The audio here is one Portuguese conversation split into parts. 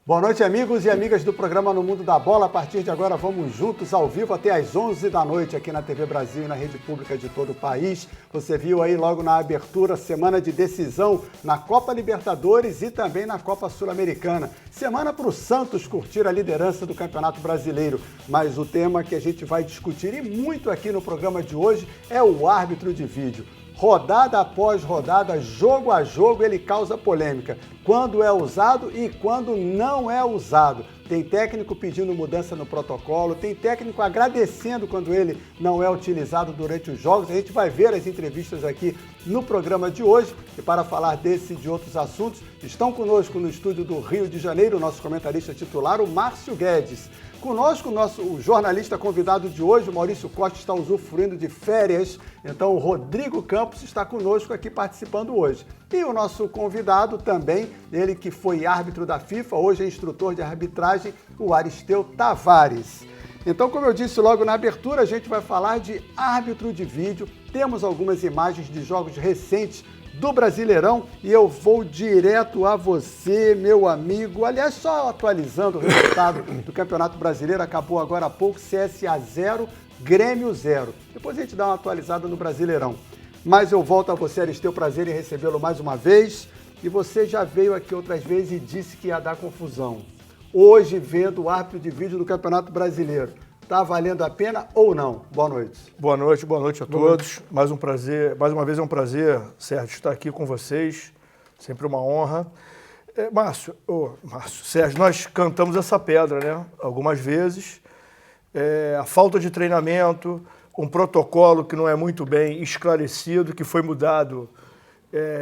Boa noite, amigos e amigas do programa No Mundo da Bola. A partir de agora, vamos juntos ao vivo até às 11 da noite aqui na TV Brasil e na rede pública de todo o país. Você viu aí logo na abertura, semana de decisão na Copa Libertadores e também na Copa Sul-Americana. Semana para o Santos curtir a liderança do Campeonato Brasileiro. Mas o tema que a gente vai discutir e muito aqui no programa de hoje é o árbitro de vídeo. Rodada após rodada, jogo a jogo, ele causa polêmica. Quando é usado e quando não é usado. Tem técnico pedindo mudança no protocolo, tem técnico agradecendo quando ele não é utilizado durante os jogos. A gente vai ver as entrevistas aqui no programa de hoje. E para falar desse e de outros assuntos, estão conosco no estúdio do Rio de Janeiro, o nosso comentarista titular, o Márcio Guedes. Conosco, o jornalista convidado de hoje, o Maurício Costa, está usufruindo de férias, então o Rodrigo Campos está conosco aqui participando hoje. E o nosso convidado também, ele que foi árbitro da FIFA, hoje é instrutor de arbitragem, o Aristeu Tavares. Então, como eu disse logo na abertura, a gente vai falar de árbitro de vídeo, temos algumas imagens de jogos recentes do Brasileirão e eu vou direto a você, meu amigo. Aliás, só atualizando o resultado do Campeonato Brasileiro, acabou agora há pouco, CSA 0, Grêmio 0. Depois a gente dá uma atualizada no Brasileirão. Mas eu volto a você, Aristeu, prazer em recebê-lo mais uma vez. E você já veio aqui outras vezes e disse que ia dar confusão. Hoje, vendo o árbitro de vídeo do Campeonato Brasileiro, está valendo a pena ou não? Boa noite. Boa noite a todos. Mais uma vez é um prazer, Sérgio, estar aqui com vocês. Sempre uma honra. Márcio, Sérgio, nós cantamos essa pedra, né? Algumas vezes. A falta de treinamento, um protocolo que não é muito bem esclarecido, que foi mudado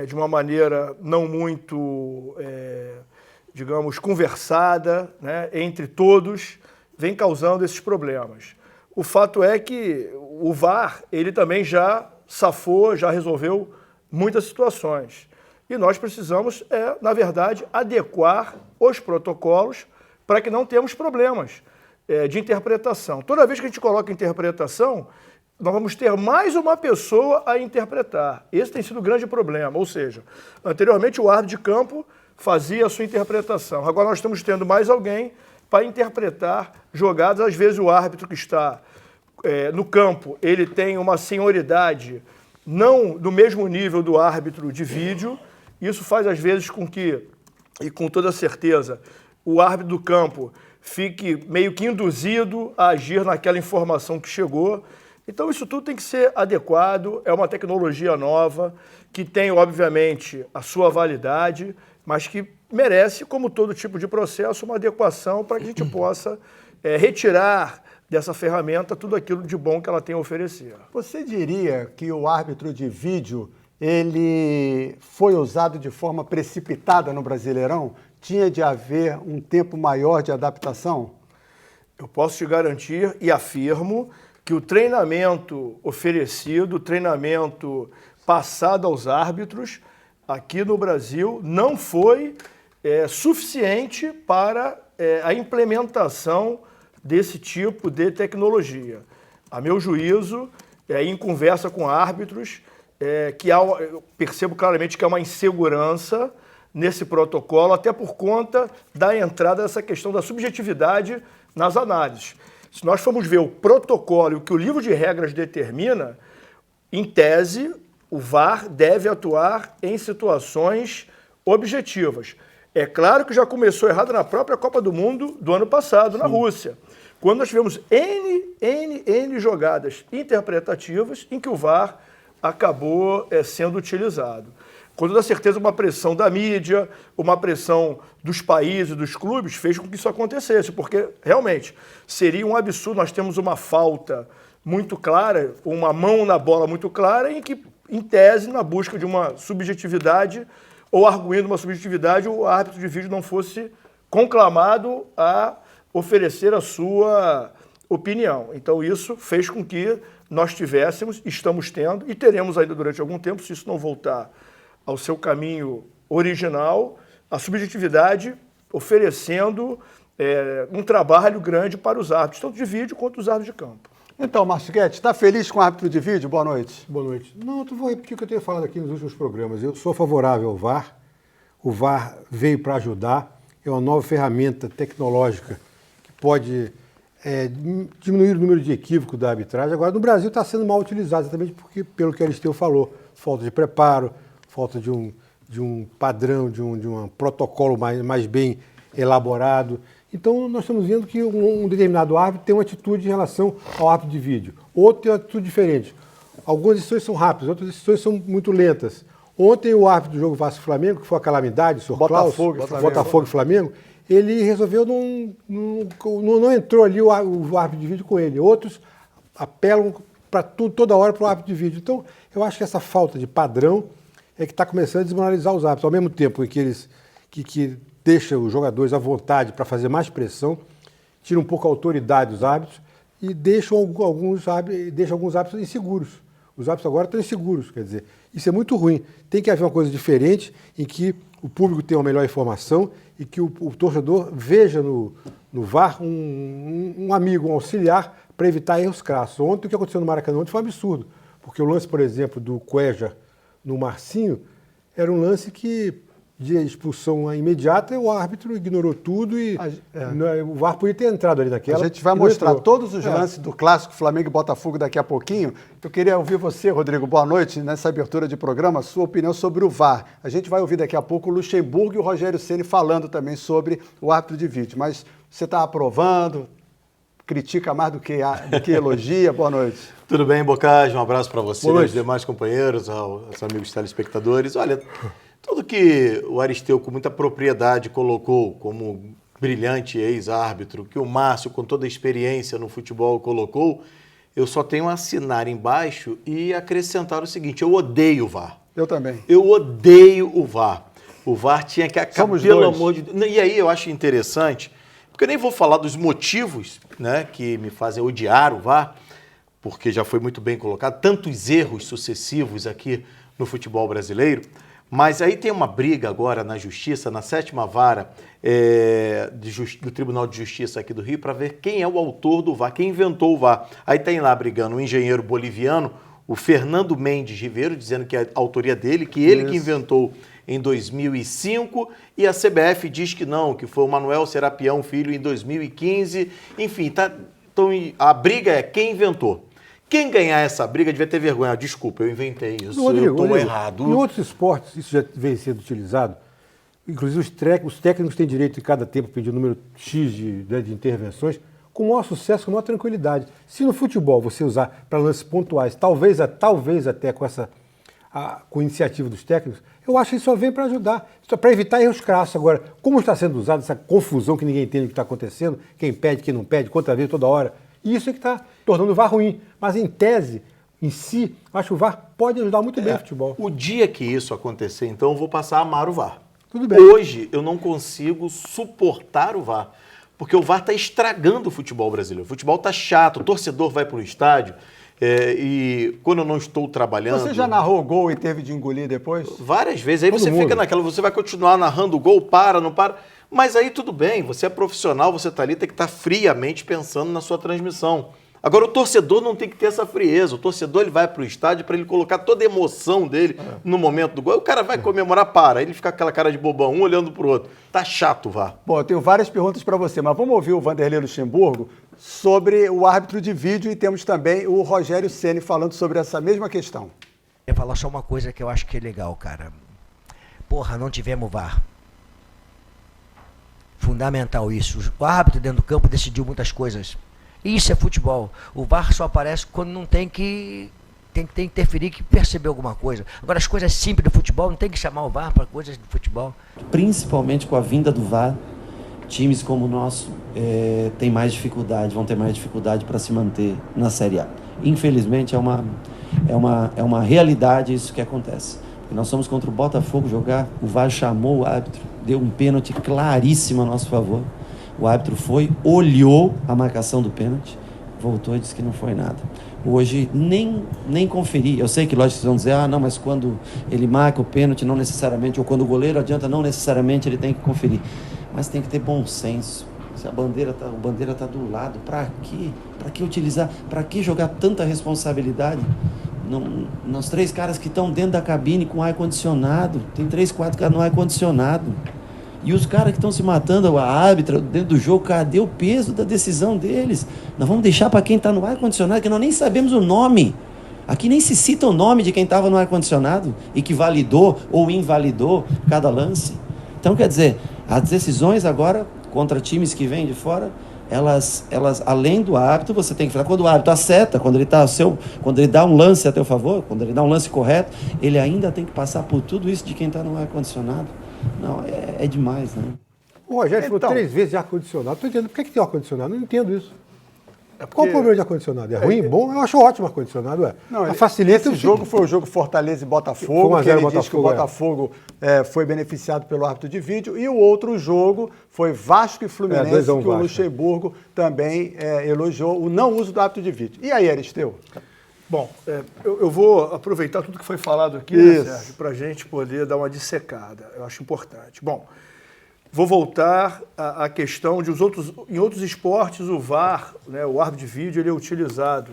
de uma maneira não muito, digamos, conversada, né, entre todos, vem causando esses problemas. O fato é que o VAR, ele também já safou, já resolveu muitas situações. E nós precisamos, na verdade, adequar os protocolos para que não tenhamos problemas de interpretação. Toda vez que a gente coloca interpretação, nós vamos ter mais uma pessoa a interpretar. Esse tem sido o grande problema. Ou seja, anteriormente o árbitro de campo fazia a sua interpretação. Agora nós estamos tendo mais alguém para interpretar jogadas. Às vezes o árbitro que está no campo, ele tem uma senioridade não do mesmo nível do árbitro de vídeo. Isso faz às vezes com que, e com toda certeza, o árbitro do campo fique meio que induzido a agir naquela informação que chegou. Então isso tudo tem que ser adequado, é uma tecnologia nova, que tem, obviamente, a sua validade, mas que merece, como todo tipo de processo, uma adequação para que a gente possa retirar dessa ferramenta tudo aquilo de bom que ela tem a oferecer. Você diria que o árbitro de vídeo, ele foi usado de forma precipitada no Brasileirão? Tinha de haver um tempo maior de adaptação? Eu posso te garantir e afirmo que o treinamento oferecido, o treinamento passado aos árbitros aqui no Brasil não foi suficiente para a implementação desse tipo de tecnologia. A meu juízo, em conversa com árbitros, eu percebo claramente que há uma insegurança nesse protocolo, até por conta da entrada dessa questão da subjetividade nas análises. Se nós formos ver o protocolo e o que o livro de regras determina, em tese, o VAR deve atuar em situações objetivas. É claro que já começou errado na própria Copa do Mundo do ano passado, na Rússia, quando nós tivemos N jogadas interpretativas em que o VAR acabou sendo utilizado. Com toda certeza, uma pressão da mídia, uma pressão dos países, dos clubes, fez com que isso acontecesse, porque realmente seria um absurdo. Nós temos uma falta muito clara, uma mão na bola muito clara, em que, em tese, na busca de uma subjetividade ou arguindo uma subjetividade, o árbitro de vídeo não fosse conclamado a oferecer a sua opinião. Então isso fez com que nós tivéssemos, estamos tendo e teremos ainda durante algum tempo, se isso não voltar ao seu caminho original, a subjetividade oferecendo um trabalho grande para os árbitros, tanto de vídeo quanto os árbitros de campo. Então, Márcio Guedes, está feliz com o árbitro de vídeo? Boa noite. Boa noite. Não, eu vou repetir o que eu tenho falado aqui nos últimos programas. Eu sou favorável ao VAR. O VAR veio para ajudar. é uma nova ferramenta tecnológica que pode diminuir o número de equívocos da arbitragem. Agora, no Brasil está sendo mal utilizado, exatamente porque, pelo que a Aristeu falou, falta de preparo, falta de um padrão, de um protocolo mais bem elaborado. Então, nós estamos vendo que um determinado árbitro tem uma atitude em relação ao árbitro de vídeo, outro tem uma atitude diferente. Algumas decisões são rápidas, outras decisões são muito lentas. Ontem, o árbitro do jogo Vasco-Flamengo, que foi a calamidade, o senhor Botafogo e Flamengo, ele resolveu não entrou ali o árbitro de vídeo com ele. Outros apelam para toda hora para o árbitro de vídeo. Então, eu acho que essa falta de padrão é que está começando a desmoralizar os árbitros. Ao mesmo tempo em que eles que deixa os jogadores à vontade para fazer mais pressão, tira um pouco a autoridade dos árbitros e deixa alguns árbitros inseguros. Os árbitros agora estão inseguros, quer dizer, isso é muito ruim. Tem que haver uma coisa diferente em que o público tenha uma melhor informação e que o torcedor veja no VAR um amigo, um auxiliar para evitar erros crassos. Ontem o que aconteceu no Maracanã ontem foi um absurdo, porque o lance, por exemplo, do Cuéllar no Marcinho era um lance que de expulsão imediata, o árbitro ignorou tudo e o VAR podia ter entrado ali naquela. A gente vai mostrar todos os lances do clássico Flamengo e Botafogo daqui a pouquinho. Eu queria ouvir você, Rodrigo, boa noite, nessa abertura de programa, sua opinião sobre o VAR. A gente vai ouvir daqui a pouco o Luxemburgo e o Rogério Ceni falando também sobre o árbitro de vídeo. Mas você está aprovando, critica mais do que elogia. Boa noite. Tudo bem, Bocage? Um abraço para você, aos demais companheiros, aos amigos telespectadores. Olha, tudo que o Aristeu, com muita propriedade, colocou como brilhante ex-árbitro, que o Márcio, com toda a experiência no futebol, colocou, eu só tenho a assinar embaixo e acrescentar o seguinte: eu odeio o VAR. Eu também. Eu odeio o VAR. O VAR tinha que acabar, pelo amor de Deus. E aí eu acho interessante, porque eu nem vou falar dos motivos, né, que me fazem odiar o VAR, porque já foi muito bem colocado, tantos erros sucessivos aqui no futebol brasileiro. Mas aí tem uma briga agora na Justiça, na 7ª Vara do Tribunal de Justiça aqui do Rio, para ver quem é o autor do VAR, quem inventou o VAR. Aí tem lá brigando um engenheiro boliviano, o Fernando Mendes Ribeiro, dizendo que é a autoria dele, que ele que inventou em 2005, e a CBF diz que não, que foi o Manuel Serapião Filho em 2015. Enfim, então a briga é quem inventou. Quem ganhar essa briga devia ter vergonha. Desculpa, eu inventei isso, Rodrigo, eu estou errado. Em outros esportes, isso já vem sendo utilizado. Inclusive, os técnicos têm direito em cada tempo a pedir um número X de intervenções, com o maior sucesso, com a maior tranquilidade. Se no futebol você usar para lances pontuais, talvez até com a iniciativa dos técnicos, eu acho que isso só vem para ajudar, para evitar erros crassos. Agora, como está sendo usado essa confusão que ninguém entende o que está acontecendo, quem pede, quem não pede, quantas vezes, toda hora, e isso é que está tornando o VAR ruim. Mas em tese, em si, acho que o VAR pode ajudar muito bem o futebol. O dia que isso acontecer, então, eu vou passar a amar o VAR. Tudo bem. Hoje, eu não consigo suportar o VAR, porque o VAR está estragando o futebol brasileiro. O futebol está chato, o torcedor vai para o estádio, e quando eu não estou trabalhando... Você já narrou gol e teve de engolir depois? Várias vezes. Aí você fica naquela, você vai continuar narrando o gol, não para... Mas aí tudo bem, você é profissional, você está ali, tem que estar friamente pensando na sua transmissão. Agora, o torcedor não tem que ter essa frieza. O torcedor ele vai para o estádio para ele colocar toda a emoção dele no momento do gol. O cara vai comemorar, ele fica com aquela cara de bobão, um olhando para o outro. Tá chato, VAR. Bom, eu tenho várias perguntas para você, mas vamos ouvir o Vanderlei Luxemburgo sobre o árbitro de vídeo e temos também o Rogério Ceni falando sobre essa mesma questão. Eu vou falar só uma coisa que eu acho que é legal, cara. Porra, não tivemos VAR. Fundamental isso. O árbitro dentro do campo decidiu muitas coisas. Isso é futebol. O VAR só aparece quando não tem que interferir, que perceber alguma coisa. Agora, as coisas simples do futebol, não tem que chamar o VAR para coisas do futebol. Principalmente com a vinda do VAR, times como o nosso têm mais dificuldade, vão ter mais dificuldade para se manter na Série A. Infelizmente, é uma realidade isso que acontece. Nós fomos contra o Botafogo jogar, o VAR chamou o árbitro, deu um pênalti claríssimo a nosso favor. O árbitro foi, olhou a marcação do pênalti, voltou e disse que não foi nada. Hoje, nem conferi. Eu sei que lógico vocês vão dizer, não, mas quando ele marca o pênalti, não necessariamente, ou quando o goleiro adianta, não necessariamente ele tem que conferir. Mas tem que ter bom senso. Se a bandeira tá do lado, para quê? Para que utilizar? Para que jogar tanta responsabilidade? Nos 3 caras que estão dentro da cabine com ar-condicionado, tem 3, 4 caras no ar-condicionado. E os caras que estão se matando, a árbitra dentro do jogo, cadê o peso da decisão deles? Nós vamos deixar para quem está no ar-condicionado, que nós nem sabemos o nome. Aqui nem se cita o nome de quem estava no ar-condicionado e que validou ou invalidou cada lance. Então, quer dizer, as decisões agora contra times que vêm de fora, elas além do árbitro, você tem que falar, quando o árbitro acerta, quando ele dá um lance a teu favor, quando ele dá um lance correto, ele ainda tem que passar por tudo isso de quem está no ar-condicionado. Não, é demais, né? O Rogério falou 3 vezes de ar-condicionado. Estou entendendo. Por que tem ar-condicionado? Não entendo isso. porque... Qual o problema de ar-condicionado? É ruim? Bom? Eu acho ótimo ar-condicionado. Não, facilita. Esse jogo foi o jogo Fortaleza e Botafogo, Foi 1 a 0 que ele Botafogo, diz que o Botafogo foi beneficiado pelo árbitro de vídeo, e o outro jogo foi Vasco e Fluminense, 2 a 1 que o Vasco. Luxemburgo também elogiou o não uso do árbitro de vídeo. E aí, Aristeu? Bom, eu vou aproveitar tudo que foi falado aqui, né, Sérgio, para a gente poder dar uma dissecada. Eu acho importante. Bom, vou voltar à questão de em outros esportes o VAR, né, o árbitro de vídeo, ele é utilizado.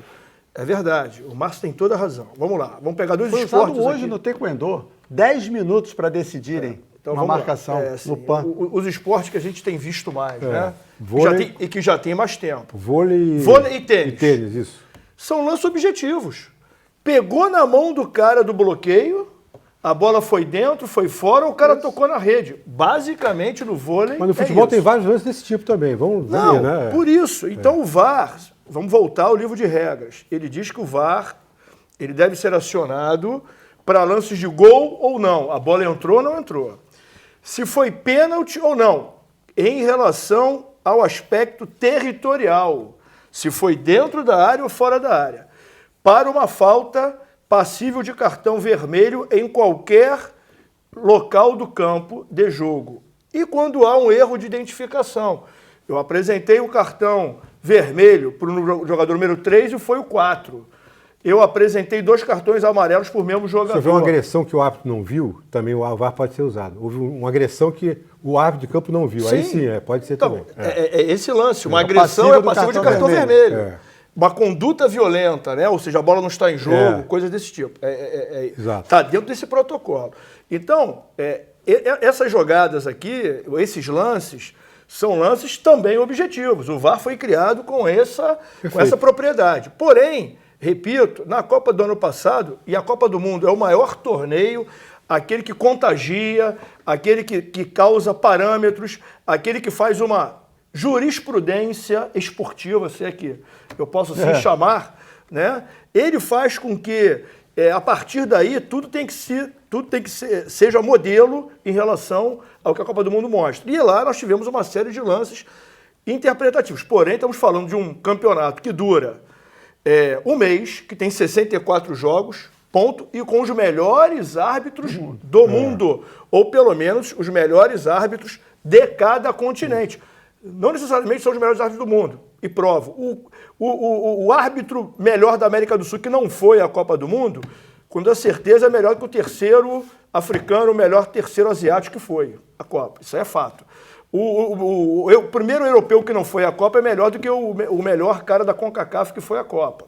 É verdade, o Márcio tem toda a razão. Vamos lá, vamos pegar 2 esportes Foi usado hoje aqui. no Taekwondo, 10 minutos para decidirem uma marcação no PAN. Os esportes que a gente tem visto mais, né? Vôlei, E que já tem mais tempo. Vôlei e tênis. E tênis, isso. São lances objetivos. Pegou na mão do cara do bloqueio, a bola foi dentro, foi fora, o cara tocou na rede. Basicamente, no vôlei. Mas no futebol tem vários lances desse tipo também. Vamos ver, né? Por isso. Então o VAR, vamos voltar ao livro de regras. Ele diz que o VAR ele deve ser acionado para lances de gol ou não. A bola entrou ou não entrou. Se foi pênalti ou não, em relação ao aspecto territorial. Se foi dentro da área ou fora da área. Para uma falta passível de cartão vermelho em qualquer local do campo de jogo. E quando há um erro de identificação. Eu apresentei o cartão vermelho para o jogador número 3 e foi o 4. Eu apresentei 2 cartões amarelos por mesmo jogador. Se houver uma agressão que o árbitro não viu, também o VAR pode ser usado. Houve uma agressão que o árbitro de campo não viu. Sim. Aí sim, pode ser então, também. É esse lance. Uma agressão é passiva de cartão vermelho. Uma conduta violenta, né? Ou seja, a bola não está em jogo, coisas desse tipo. Está dentro desse protocolo. Então, essas jogadas aqui, esses lances, são lances também objetivos. O VAR foi criado com essa propriedade. Porém, repito, na Copa do ano passado, e a Copa do Mundo é o maior torneio, aquele que contagia, aquele que causa parâmetros, aquele que faz uma jurisprudência esportiva, se é que eu posso assim chamar, né? Ele faz com que, a partir daí, tudo tem que seja modelo em relação ao que a Copa do Mundo mostra. E lá nós tivemos uma série de lances interpretativos. Porém, estamos falando de um campeonato que dura um mês, que tem 64 jogos, ponto, e com os melhores árbitros do mundo, ou pelo menos os melhores árbitros de cada continente. Não necessariamente são os melhores árbitros do mundo, e provo. O árbitro melhor da América do Sul, que não foi à Copa do Mundo, com toda certeza é melhor que o terceiro africano, o melhor terceiro asiático que foi à Copa. Isso é fato. O primeiro europeu que não foi à Copa é melhor do que o melhor cara da CONCACAF que foi à Copa.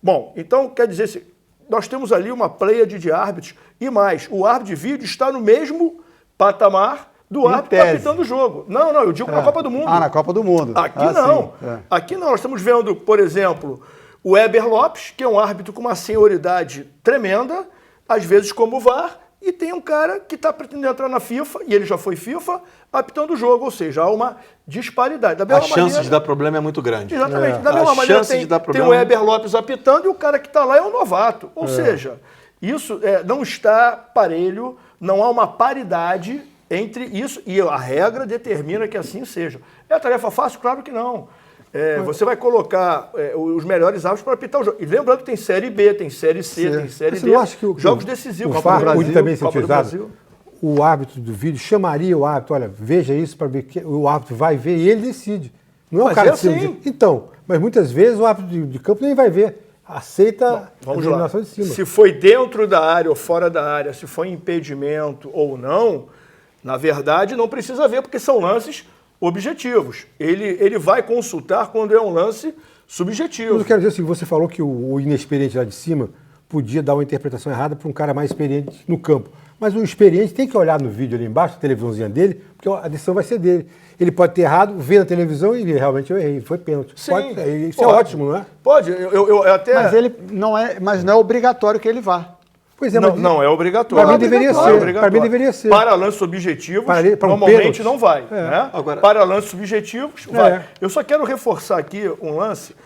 Bom, então, quer dizer, nós temos ali uma pleiade de árbitros, e mais, o árbitro de vídeo está no mesmo patamar do árbitro apitando o jogo. Não, eu digo na Copa do Mundo. Na Copa do Mundo. Aqui não. Aqui não. Nós estamos vendo, por exemplo, o Eber Lopes, que é um árbitro com uma senioridade tremenda, às vezes como o VAR, e tem um cara que está pretendendo entrar na FIFA, e ele já foi FIFA, apitando o jogo. Ou seja, há uma disparidade. A chance de dar problema é muito grande. Exatamente. Da mesma maneira, tem o Eber Lopes apitando e o cara que está lá é um novato. Ou seja, isso não está parelho, não há uma paridade entre isso, e a regra determina que assim seja. É tarefa fácil? Claro que não. Você vai colocar os melhores árbitros para apitar o jogo. E lembrando que tem Série B, tem Série C, tem Série D, jogos decisivos. O VAR pode também ser utilizado. O árbitro do vídeo chamaria o árbitro, olha, veja isso para ver que o árbitro vai ver e ele decide. Não é o cara que decide. Então, mas muitas vezes o árbitro de campo nem vai ver. Aceita a determinação de cima. Se foi dentro da área ou fora da área, se foi impedimento ou não, na verdade não precisa ver, porque são lances objetivos. Ele vai consultar quando é um lance subjetivo. Mas eu quero dizer assim, você falou que o inexperiente lá de cima podia dar uma interpretação errada para um cara mais experiente no campo. Mas o experiente tem que olhar no vídeo ali embaixo, a televisãozinha dele, porque a decisão vai ser dele. Ele pode ter errado, ver na televisão e realmente eu errei, foi pênalti. Sim. Isso é ótimo, não é? Pode, eu até... Mas não é obrigatório que ele vá. Pois é, não é obrigatório. Para mim deveria ser. Para mim deveria ser. Para lances objetivos, para normalmente pênalti. não vai. Né? Agora, para lances subjetivos, vai. Eu só quero reforçar aqui um lance,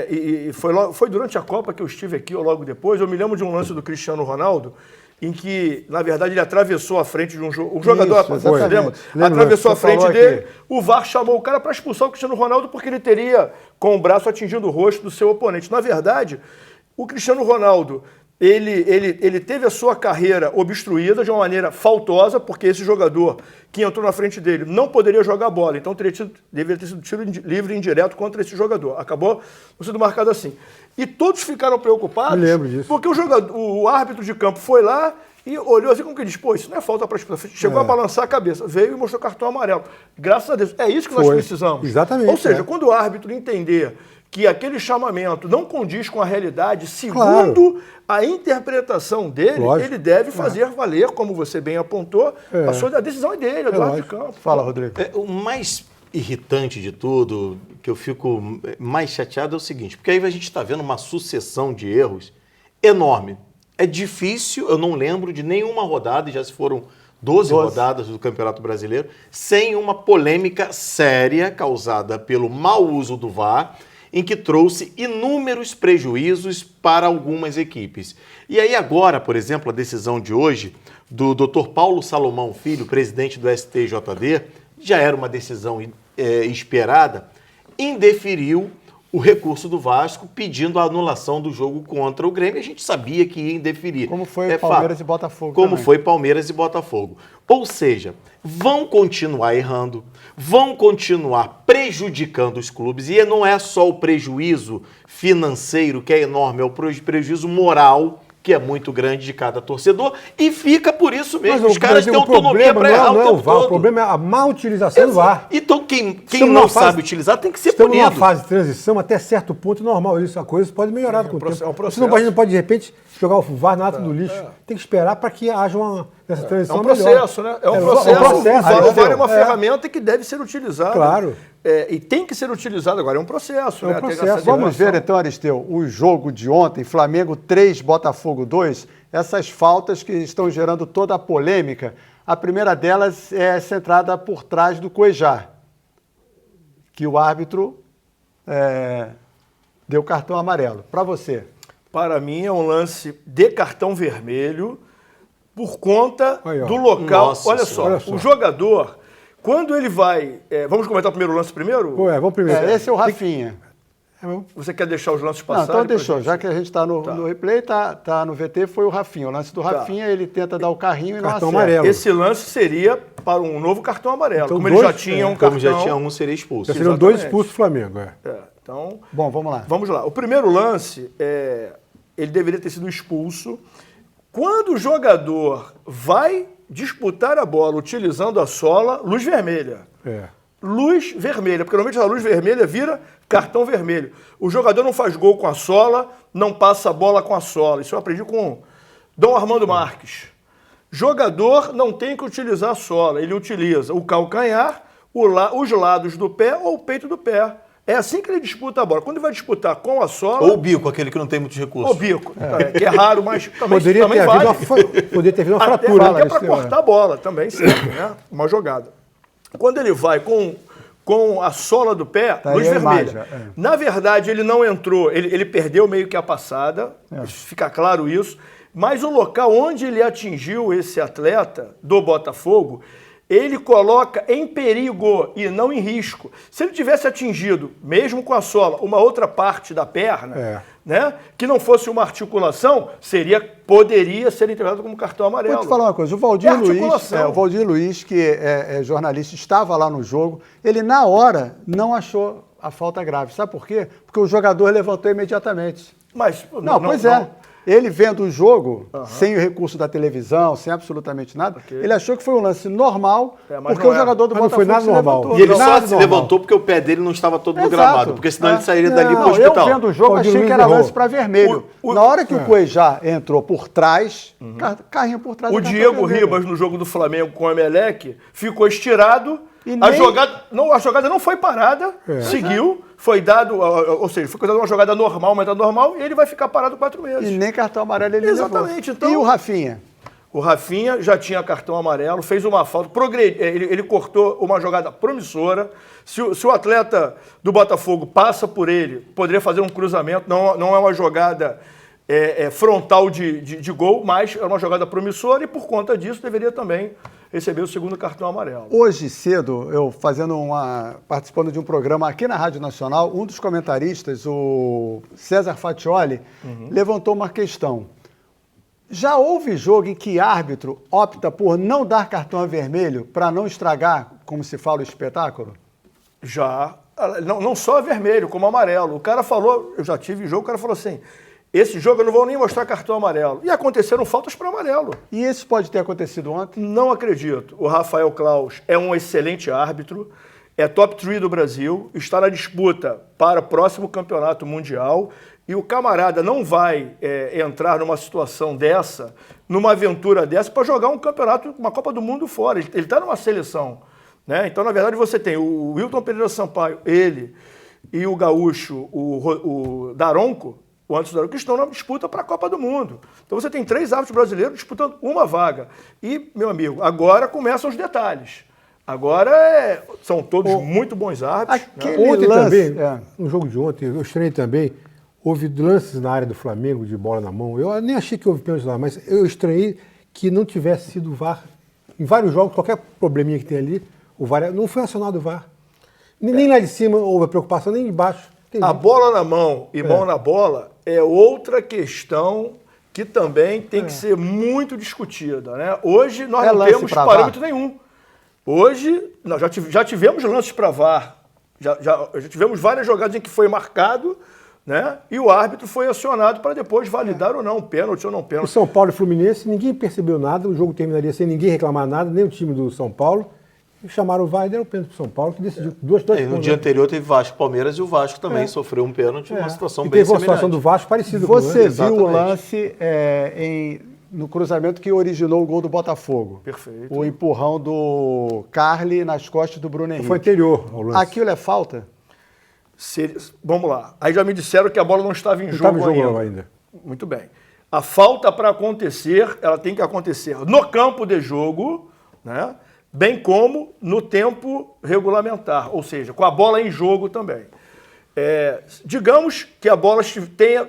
e foi durante a Copa que eu estive aqui, ou logo depois, eu me lembro de um lance do Cristiano Ronaldo, em que, na verdade, ele atravessou a frente de um jogador, atravessou a frente dele, o VAR chamou o cara para expulsar o Cristiano Ronaldo porque ele teria com o braço atingindo o rosto do seu oponente. Na verdade, o Cristiano Ronaldo, ele teve a sua carreira obstruída de uma maneira faltosa, porque esse jogador que entrou na frente dele não poderia jogar bola, então deveria ter sido tiro livre e indireto contra esse jogador. Acabou sendo marcado assim. E todos ficaram preocupados, eu lembro disso. porque o árbitro de campo foi lá e olhou assim como que diz, pô, isso não é falta para expulsão. Chegou a balançar a cabeça, veio e mostrou cartão amarelo. Graças a Deus. É isso que nós precisamos. Exatamente. Ou seja, quando o árbitro entender que aquele chamamento não condiz com a realidade, segundo a interpretação dele, ele deve fazer valer, como você bem apontou, a decisão é dele, é do árbitro de campo. Fala, Rodrigo. O mais irritante de tudo, que eu fico mais chateado, é o seguinte, porque aí a gente está vendo uma sucessão de erros enorme. É difícil, eu não lembro de nenhuma rodada, e já se foram 12 rodadas do Campeonato Brasileiro, sem uma polêmica séria causada pelo mau uso do VAR, em que trouxe inúmeros prejuízos para algumas equipes. E aí agora, por exemplo, a decisão de hoje do Dr. Paulo Salomão Filho, presidente do STJD, já era uma decisão esperada, indeferiu o recurso do Vasco pedindo a anulação do jogo contra o Grêmio. A gente sabia que ia indeferir. Como foi Palmeiras e Botafogo Como também. foi Palmeiras e Botafogo. Ou seja, vão continuar errando, vão continuar prejudicando os clubes, e não é só o prejuízo financeiro, que é enorme, é o prejuízo moral, que é muito grande de cada torcedor, e fica por isso mesmo. Os caras têm autonomia para errar o tempo todo. O problema é a má utilização do VAR. Então quem não sabe utilizar tem que ser punido. Estamos numa fase de transição, até certo ponto normal isso, a coisa pode melhorar com o tempo. É um processo. Você não pode, de repente, jogar o VAR na lata do lixo. Tem que esperar para que haja essa transição melhor. É um processo, né? É um processo. O VAR é uma ferramenta que deve ser utilizada. Claro. E tem que ser utilizado agora, é um processo. É um processo. Vamos ver então, Aristeu, o jogo de ontem, Flamengo 3, Botafogo 2, essas faltas que estão gerando toda a polêmica. A primeira delas é centrada por trás do Cuejá, que o árbitro deu cartão amarelo. Para você? Para mim é um lance de cartão vermelho por conta do local. Nossa, olha só, o jogador... Quando ele vai... vamos comentar o primeiro lance primeiro? Vamos primeiro. Esse é o Rafinha. Você quer deixar os lances passarem? Não, então deixou. Já que a gente está no replay, tá no VT, foi o Rafinha. O lance do Rafinha, ele tenta dar o carrinho e não acerta. Amarelo. Esse lance seria para um novo cartão amarelo. Então, como ele já tinha um cartão... Como já tinha um, seria expulso. Já seriam 2 expulsos do Flamengo. Então, bom, vamos lá. Vamos lá. O primeiro lance, ele deveria ter sido expulso. Quando o jogador vai disputar a bola utilizando a sola, luz vermelha. Luz vermelha, porque normalmente a luz vermelha vira cartão vermelho. O jogador não faz gol com a sola, não passa a bola com a sola. Isso eu aprendi com Dom Armando Marques. Jogador não tem que utilizar a sola, ele utiliza o calcanhar, os lados do pé ou o peito do pé. É assim que ele disputa a bola. Quando ele vai disputar com a sola... Ou o bico, aquele que não tem muitos recursos. Ou o bico, que é raro, mas também poderia vale. Poderia ter havido uma fratura. Até para cortar a bola, também serve, né? Uma jogada. Quando ele vai com a sola do pé, luz vermelha. Na verdade, ele não entrou, ele perdeu meio que a passada, fica claro isso, mas o local onde ele atingiu esse atleta do Botafogo, ele coloca em perigo e não em risco. Se ele tivesse atingido, mesmo com a sola, uma outra parte da perna, né, que não fosse uma articulação, poderia ser interpretado como cartão amarelo. Vou te falar uma coisa, o Valdir Luiz, que é jornalista, estava lá no jogo, ele na hora não achou a falta grave. Sabe por quê? Porque o jogador levantou imediatamente. Mas pois é. Ele vendo o jogo, sem o recurso da televisão, sem absolutamente nada, ele achou que foi um lance normal, porque o jogador do Botafogo não foi nada normal. levantou. E ele só se levantou porque o pé dele não estava todo no gramado, porque senão ele sairia dali pro hospital. Eu vendo o jogo achei que era lance para vermelho. Na hora que o Cuejá entrou por trás, carrinho por trás. O Diego Ribas, no jogo do Flamengo com o Emelec, ficou estirado. A jogada não foi parada, seguiu, foi dado, ou seja, foi dada uma jogada normal, uma entrada normal, e ele vai ficar parado 4 meses. E nem cartão amarelo ele Exatamente. levou. Então, e o Rafinha? O Rafinha já tinha cartão amarelo, fez uma falta, ele cortou uma jogada promissora. Se o atleta do Botafogo passa por ele, poderia fazer um cruzamento, não é uma jogada frontal de gol, mas é uma jogada promissora e por conta disso deveria também receber o segundo cartão amarelo. Hoje cedo, eu participando de um programa aqui na Rádio Nacional, um dos comentaristas, o César Fatioli, levantou uma questão. Já houve jogo em que árbitro opta por não dar cartão vermelho para não estragar, como se fala, o espetáculo? Já. Não só vermelho, como amarelo. O cara falou, eu já tive jogo, o cara falou assim, esse jogo eu não vou nem mostrar cartão amarelo. E aconteceram faltas para amarelo. E isso pode ter acontecido ontem? Não acredito. O Rafael Claus é um excelente árbitro, é top 3 do Brasil, está na disputa para o próximo campeonato mundial e o camarada não vai entrar numa situação dessa, numa aventura dessa, para jogar um campeonato, uma Copa do Mundo fora. Ele está numa seleção. Né? Então, na verdade, você tem o Wilton Pereira Sampaio, ele e o gaúcho, o Daronco, o Anderson Daronco, que estão na disputa para a Copa do Mundo. Então você tem 3 árbitros brasileiros disputando uma vaga. E, meu amigo, agora começam os detalhes. Agora são todos muito bons árbitros. Ontem também, no jogo de ontem, eu estranhei também, houve lances na área do Flamengo de bola na mão. Eu nem achei que houve pênalti lá, mas eu estranhei que não tivesse sido VAR. Em vários jogos, qualquer probleminha que tem ali, o VAR não foi acionado o VAR. Nem lá de cima houve a preocupação, nem de baixo. Entendi. A bola na mão e mão na bola é outra questão que também tem que ser muito discutida. Né? Hoje nós não temos parâmetro nenhum. Hoje nós já tivemos lances para VAR, já tivemos várias jogadas em que foi marcado, né? E o árbitro foi acionado para depois validar ou não, pênalti ou não pênalti. O São Paulo e Fluminense, ninguém percebeu nada, o jogo terminaria sem ninguém reclamar nada, nem o time do São Paulo. Chamaram o VAR e deram o pênalti para o São Paulo, que decidiu dois no dia anterior teve Vasco e Palmeiras e o Vasco também sofreu um pênalti, uma situação bem semelhante. Teve uma semelhante. situação do Vasco parecida com Você viu o lance no cruzamento que originou o gol do Botafogo. Perfeito. O empurrão do Carli nas costas do Bruno Henrique. Foi anterior ao lance. Aquilo é falta? Vamos lá. Aí já me disseram que a bola não estava em jogo ainda. Muito bem. A falta para acontecer, ela tem que acontecer no campo de jogo, né? Bem como no tempo regulamentar, ou seja, com a bola em jogo também. Digamos que a bola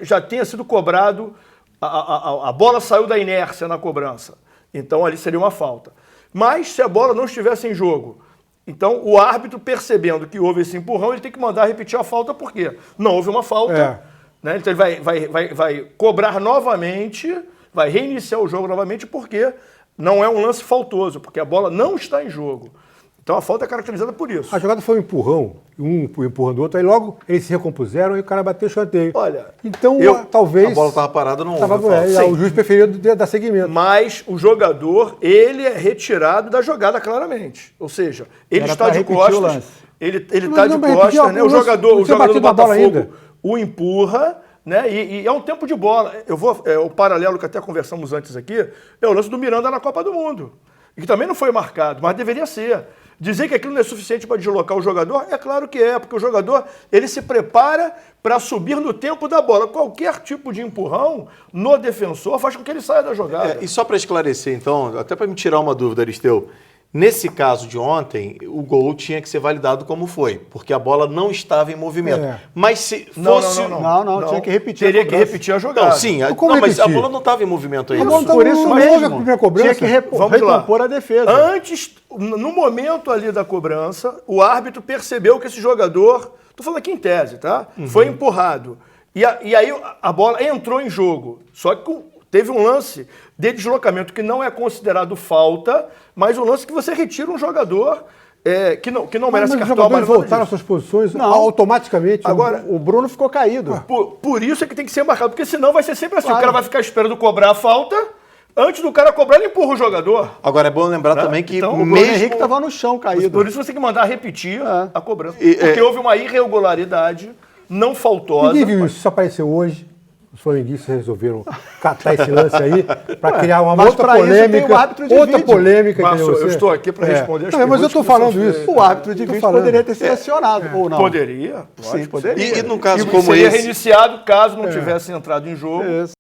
já tenha sido cobrado, a bola saiu da inércia na cobrança, então ali seria uma falta. Mas se a bola não estivesse em jogo, então o árbitro, percebendo que houve esse empurrão, ele tem que mandar repetir a falta, porque não houve uma falta, né? Então ele vai cobrar novamente, vai reiniciar o jogo novamente, porque não é um lance faltoso, porque a bola não está em jogo. Então a falta é caracterizada por isso. A jogada foi um empurrão, um empurrando o outro, aí logo eles se recompuseram e o cara bateu o escanteio. Olha, então talvez... A bola estava parada, não houve o juiz preferiu dar seguimento. Mas o jogador, ele é retirado da jogada claramente. Ou seja, ele está de costas, ele está de costas, né? O jogador do Botafogo o empurra, né? E é um tempo de bola. O paralelo que até conversamos antes aqui é o lance do Miranda na Copa do Mundo, que também não foi marcado, mas deveria ser. Dizer que aquilo não é suficiente para deslocar o jogador, é claro que é, porque o jogador ele se prepara para subir no tempo da bola. Qualquer tipo de empurrão no defensor faz com que ele saia da jogada. E só para esclarecer, então, até para me tirar uma dúvida, Aristeu, nesse caso de ontem, o gol tinha que ser validado como foi, porque a bola não estava em movimento. Mas se fosse... Não, tinha que repetir. Teria que repetir a jogada. Não, sim, mas a bola não estava em movimento ainda. Por isso mesmo, a primeira cobrança. Tinha que recompor a defesa. Antes, no momento ali da cobrança, o árbitro percebeu que esse jogador, estou falando aqui em tese, tá? Foi empurrado. E aí a bola entrou em jogo. Só que teve um lance de deslocamento que não é considerado falta, mas um lance que você retira um jogador que não merece Mas os cartão jogadores amarelo. voltaram às suas posições automaticamente. Agora, O Bruno ficou caído. Por isso é que tem que ser marcado, porque senão vai ser sempre assim. Claro. O cara vai ficar esperando cobrar a falta, antes do cara cobrar, ele empurra o jogador. Agora é bom lembrar também que Então, O Bruno Henrique estava no chão caído. Por isso você tem que mandar repetir a cobrança. E, Porque houve uma irregularidade não faltosa. Ninguém viu isso, isso apareceu hoje. Os flamenguistas resolveram catar esse lance aí para criar uma mas outra pra isso tem polêmica. o árbitro de Outra vídeo. polêmica. Márcio, entendeu? eu estou aqui para responder as Não, mas eu perguntas estou que são falando feitas. isso. O árbitro de Tô vídeo falando. poderia ter sido acionado, ou não? Poderia. Sim, poderia. E num caso E como seria esse... reiniciado caso não tivesse entrado em jogo. Isso.